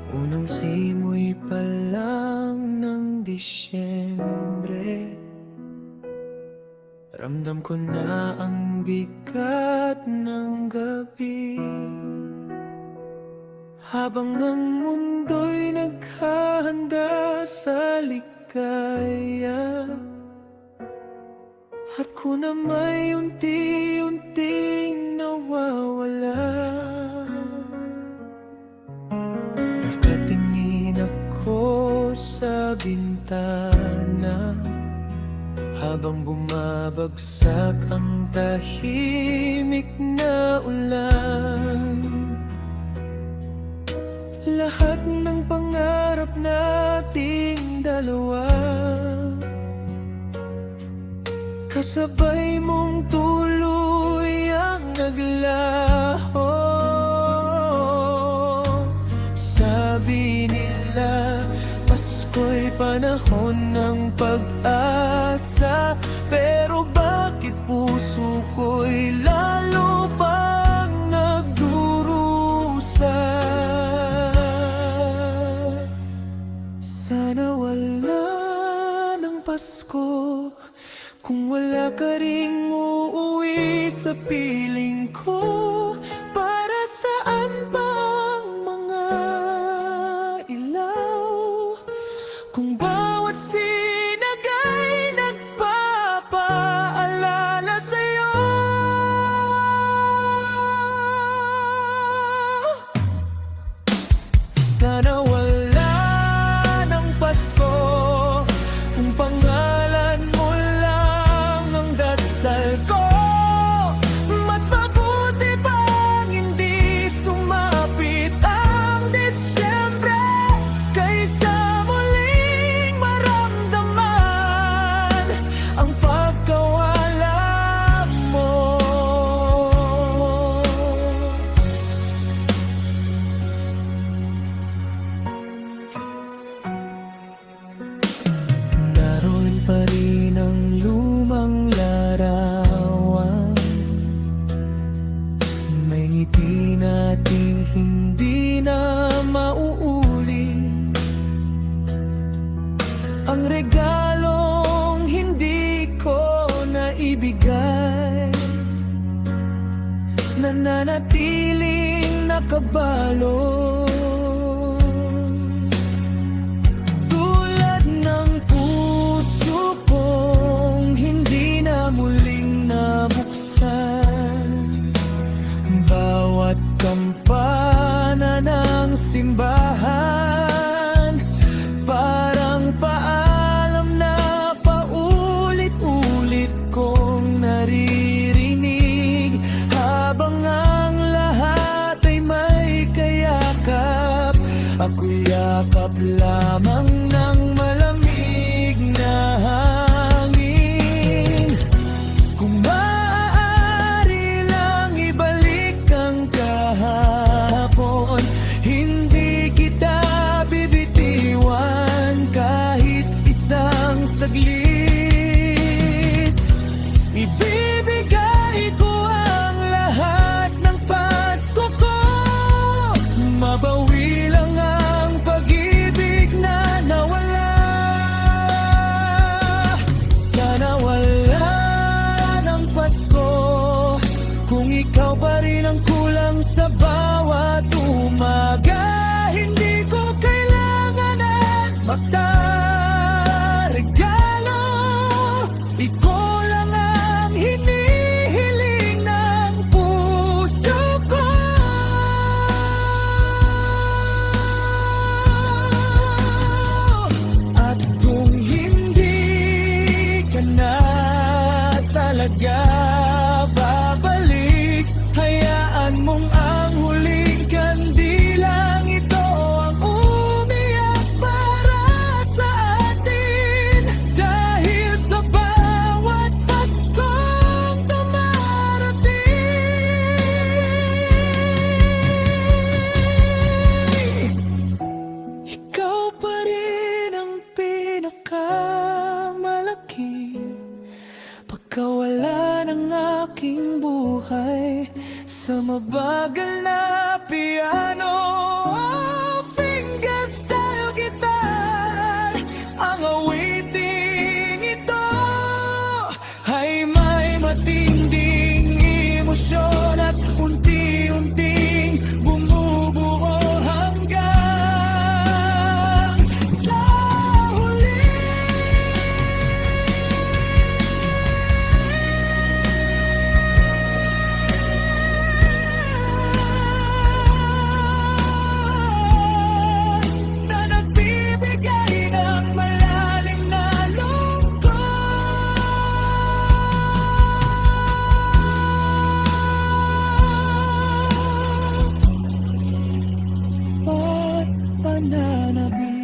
Unang simoy pa lang ng Disyembre, ramdam ko na ang bigat ng gabi. Habang ang mundo'y naghahanda sa ligaya, at ko na may unti-unting nawawala. Nakatingin ako sa bintana habang bumabagsak ang tahimik na ulan. Lahat ng pangarap nating dalawa, kasabay mong tuloy ang naglaho. Sabi nila, Pasko'y panahon ng pag-asa, pero bakit puso ko'y lalo pang nagdurusa? Sana wala ng Pasko kung wala ka ring uuwi sa piling ko. Para saan bang mga ilaw kung bawat sinaga'y nagpapaalala sa'yo? Sana wala ng Pasko kung pangalan mo lang ang dasal ko. Mas mabuti pang hindi sumapit ang Disyembre kaysa muling maramdaman ang pagkawala mo. Naroon pa rin ang lumang larawan, may ngiti nating hindi na mauulit, ang regalong hindi ko naibigay, nananatiling nakabalot. Tulad ng puso kong hindi na muling nabuksan, bawat kampana ng simbahan parang paalam na paulit-ulit kong naririnig, habang ang lahat ay may kayakap. Ako'y yakap lamang ng malamig na hangin. Kung maaari lang ibalik ang kahapon, hindi kita bibitiwan kahit isang saglit. Ibibigay ko ang lahat ng Pasko ko, mabawi lang ang pag-ibig na pananabik.